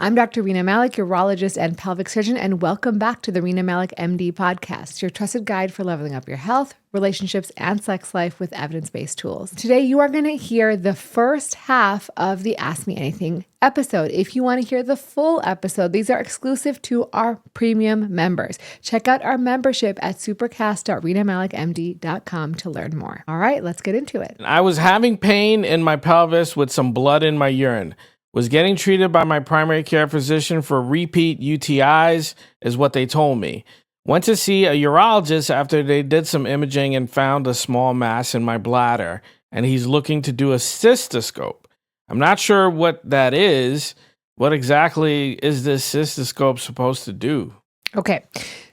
I'm Dr. Rena Malik, urologist and pelvic surgeon, and welcome back to the Rena Malik MD podcast, your trusted guide for leveling up your health, relationships, and sex life with evidence-based tools. Today, you are going to hear the first half of the Ask Me Anything episode. If you want to hear the full episode, these are exclusive to our premium members. Check out our membership at supercast.renamalikmd.com to learn more. All right, let's get into it. I was having pain in my pelvis with some blood in my urine. Was getting treated by my primary care physician for repeat UTIs, is what they told me. Went to see a urologist after they did some imaging and found a small mass in my bladder, and he's looking to do a cystoscope. I'm not sure what that is. What exactly is this cystoscope supposed to do? Okay.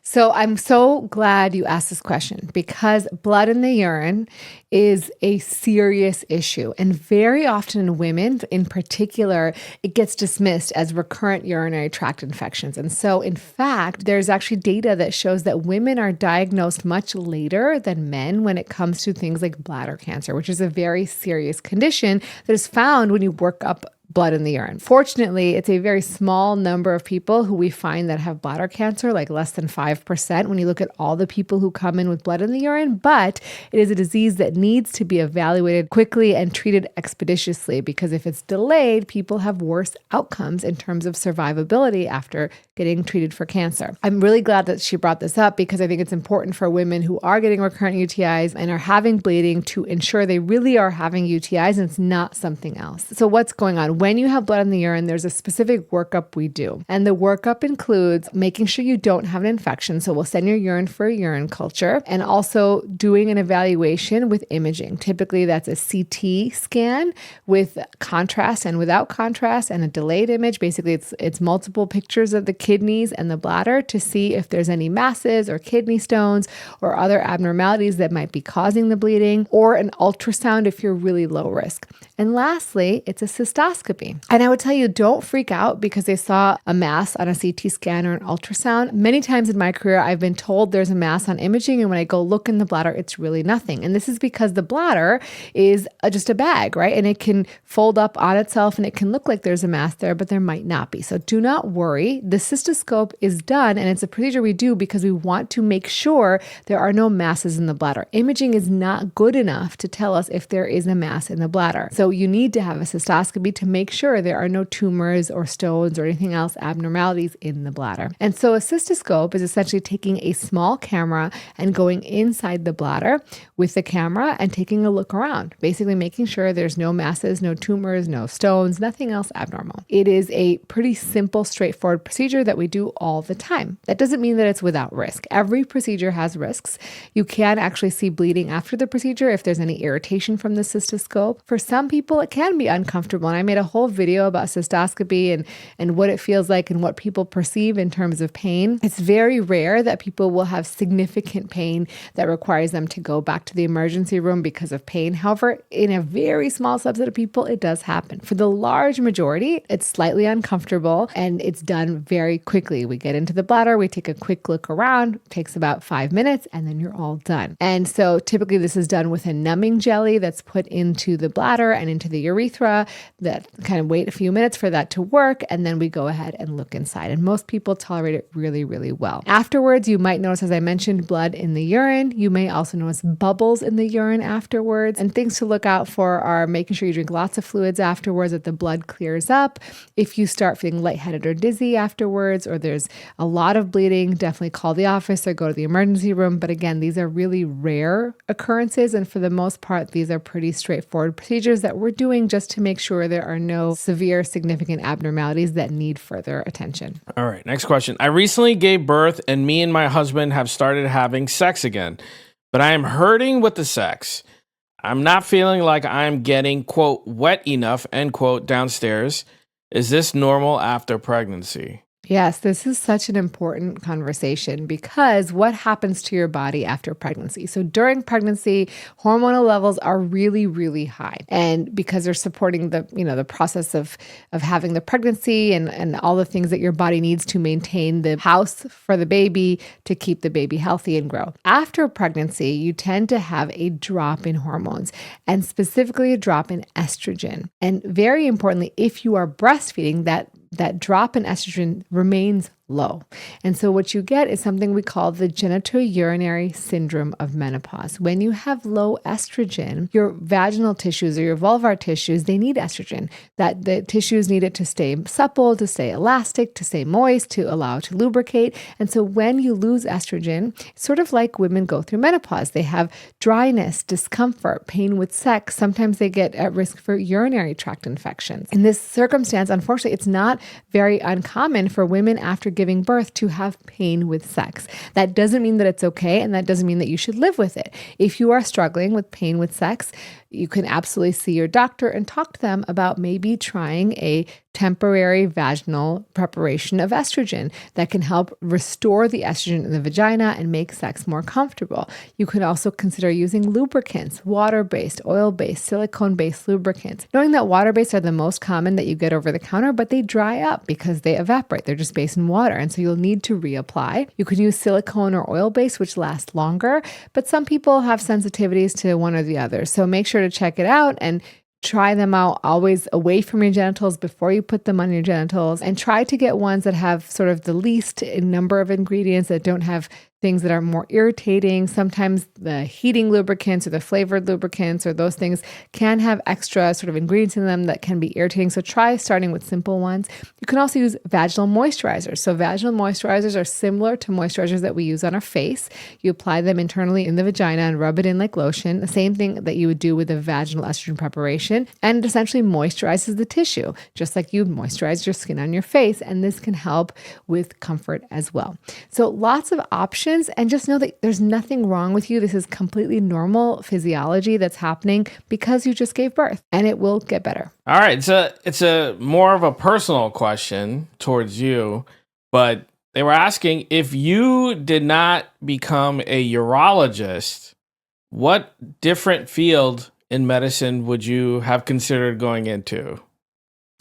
So I'm so glad you asked this question because blood in the urine is a serious issue. And very often in women in particular, it gets dismissed as recurrent urinary tract infections. And so in fact, there's actually data that shows that women are diagnosed much later than men when it comes to things like bladder cancer, which is a very serious condition that is found when you work up blood in the urine. Fortunately, it's a very small number of people who we find that have bladder cancer, like less than 5% when you look at all the people who come in with blood in the urine, but it is a disease that needs to be evaluated quickly and treated expeditiously because if it's delayed, people have worse outcomes in terms of survivability after getting treated for cancer. I'm really glad that she brought this up because I think it's important for women who are getting recurrent UTIs and are having bleeding to ensure they really are having UTIs and it's not something else. So what's going on? When you have blood in the urine, there's a specific workup we do. And the workup includes making sure you don't have an infection. So we'll send your urine for a urine culture and also doing an evaluation with imaging. Typically that's a CT scan with contrast and without contrast and a delayed image. Basically it's multiple pictures of the kidneys and the bladder to see if there's any masses or kidney stones or other abnormalities that might be causing the bleeding, or an ultrasound if you're really low risk. And lastly, it's a cystoscopy. And I would tell you, don't freak out because they saw a mass on a CT scan or an ultrasound. Many times in my career, I've been told there's a mass on imaging, and when I go look in the bladder, it's really nothing. And this is because the bladder is just a bag, right? And it can fold up on itself and it can look like there's a mass there, but there might not be. So do not worry. The cystoscope is done, and it's a procedure we do because we want to make sure there are no masses in the bladder. Imaging is not good enough to tell us if there is a mass in the bladder. So you need to have a cystoscopy to make sure there are no tumors or stones or anything else, abnormalities in the bladder. And so a cystoscope is essentially taking a small camera and going inside the bladder with the camera and taking a look around, basically making sure there's no masses, no tumors, no stones, nothing else abnormal. It is a pretty simple, straightforward procedure that we do all the time. That doesn't mean that it's without risk. Every procedure has risks. You can actually see bleeding after the procedure if there's any irritation from the cystoscope. For some people, it can be uncomfortable. And I made a whole video about cystoscopy and what it feels like and what people perceive in terms of pain. It's very rare that people will have significant pain that requires them to go back to the emergency room because of pain. However, in a very small subset of people, it does happen. For the large majority, it's slightly uncomfortable and it's done very quickly. We get into the bladder, we take a quick look around, takes about 5 minutes, and then you're all done. And so typically this is done with a numbing jelly that's put into the bladder and into the urethra that kind of wait a few minutes for that to work, and then we go ahead and look inside. And most people tolerate it really, really well. Afterwards, you might notice, as I mentioned, blood in the urine. You may also notice bubbles in the urine afterwards. And things to look out for are making sure you drink lots of fluids afterwards, that the blood clears up. If you start feeling lightheaded or dizzy afterwards, or there's a lot of bleeding, definitely call the office or go to the emergency room. But again, these are really rare occurrences. And for the most part, these are pretty straightforward procedures that we're doing just to make sure there are no severe, significant abnormalities that need further attention. All right, next question. I recently gave birth and me and my husband have started having sex again, but I am hurting with the sex. I'm not feeling like I'm getting, quote, wet enough, end quote, downstairs. Is this normal after pregnancy? Yes, this is such an important conversation because what happens to your body after pregnancy? So during pregnancy, hormonal levels are really, really high. And because they're supporting the process of having the pregnancy and all the things that your body needs to maintain the house for the baby to keep the baby healthy and grow. After pregnancy, you tend to have a drop in hormones and specifically a drop in estrogen. And very importantly, if you are breastfeeding, that that drop in estrogen remains low. And so what you get is something we call the genitourinary syndrome of menopause. When you have low estrogen, your vaginal tissues or your vulvar tissues, they need estrogen. That the tissues need it to stay supple, to stay elastic, to stay moist, to allow it to lubricate. And so when you lose estrogen, it's sort of like women go through menopause. They have dryness, discomfort, pain with sex. Sometimes they get at risk for urinary tract infections. In this circumstance, unfortunately, it's not very uncommon for women after giving birth to have pain with sex. That doesn't mean that it's okay, and that doesn't mean that you should live with it. If you are struggling with pain with sex, you can absolutely see your doctor and talk to them about maybe trying a temporary vaginal preparation of estrogen that can help restore the estrogen in the vagina and make sex more comfortable. You could also consider using lubricants, water-based, oil-based, silicone-based lubricants. Knowing that water-based are the most common that you get over the counter, but they dry up because they evaporate. They're just based in water, and so you'll need to reapply. You could use silicone or oil-based, which last longer, but some people have sensitivities to one or the other. So make sure to check it out and try them out always away from your genitals before you put them on your genitals, and try to get ones that have sort of the least number of ingredients, that don't have things that are more irritating. Sometimes the heating lubricants or the flavored lubricants or those things can have extra sort of ingredients in them that can be irritating. So try starting with simple ones. You can also use vaginal moisturizers. So vaginal moisturizers are similar to moisturizers that we use on our face. You apply them internally in the vagina and rub it in like lotion, the same thing that you would do with a vaginal estrogen preparation. And it essentially moisturizes the tissue, just like you moisturize your skin on your face. And this can help with comfort as well. So lots of options. And just know that there's nothing wrong with you. This is completely normal physiology that's happening because you just gave birth, and it will get better. All right. It's a more of a personal question towards you, but they were asking, if you did not become a urologist, what different field in medicine would you have considered going into?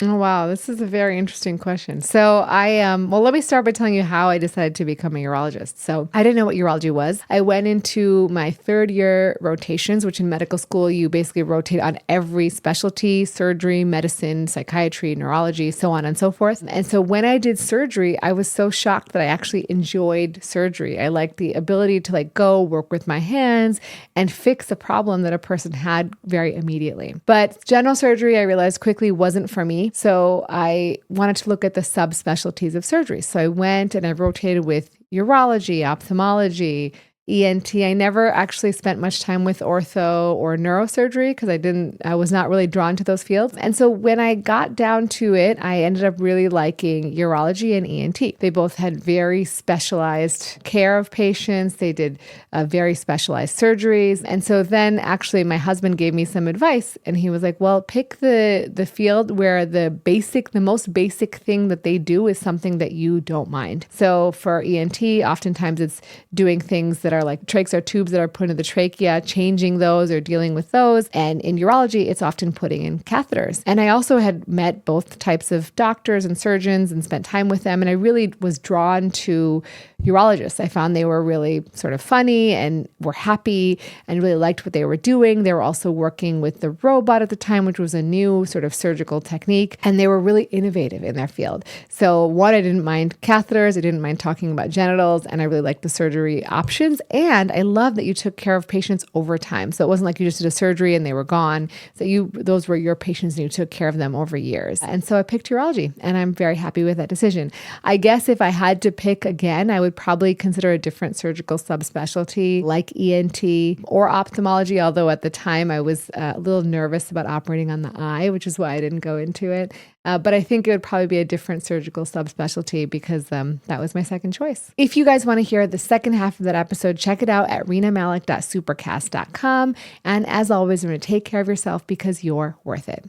Oh, wow. This is a very interesting question. So well, let me start by telling you how I decided to become a urologist. So I didn't know what urology was. I went into my third year rotations, which in medical school, you basically rotate on every specialty: surgery, medicine, psychiatry, neurology, so on and so forth. And so when I did surgery, I was so shocked that I actually enjoyed surgery. I liked the ability to go work with my hands and fix a problem that a person had very immediately. But general surgery, I realized quickly, wasn't for me. So I wanted to look at the subspecialties of surgery. So I went and I rotated with urology, ophthalmology, ENT. I never actually spent much time with ortho or neurosurgery because I was not really drawn to those fields. And so when I got down to it, I ended up really liking urology and ENT. They both had very specialized care of patients. They did very specialized surgeries. And so then actually my husband gave me some advice, and he was like, well, pick the field where the most basic thing that they do is something that you don't mind. So for ENT, oftentimes it's doing things that are like trachs or tubes that are put into the trachea, changing those or dealing with those. And in urology, it's often putting in catheters. And I also had met both types of doctors and surgeons and spent time with them. And I really was drawn to urologists. I found they were really sort of funny and were happy and really liked what they were doing. They were also working with the robot at the time, which was a new sort of surgical technique. And they were really innovative in their field. So one, I didn't mind catheters. I didn't mind talking about genitals. And I really liked the surgery options. And I love that you took care of patients over time. So it wasn't like you just did a surgery and they were gone. So those were your patients and you took care of them over years. And so I picked urology, and I'm very happy with that decision. I guess if I had to pick again, I would probably consider a different surgical subspecialty like ENT or ophthalmology, although at the time I was a little nervous about operating on the eye, which is why I didn't go into it. But I think it would probably be a different surgical subspecialty because that was my second choice. If you guys want to hear the second half of that episode, check it out at renamalik.supercast.com. And as always, remember to take care of yourself because you're worth it.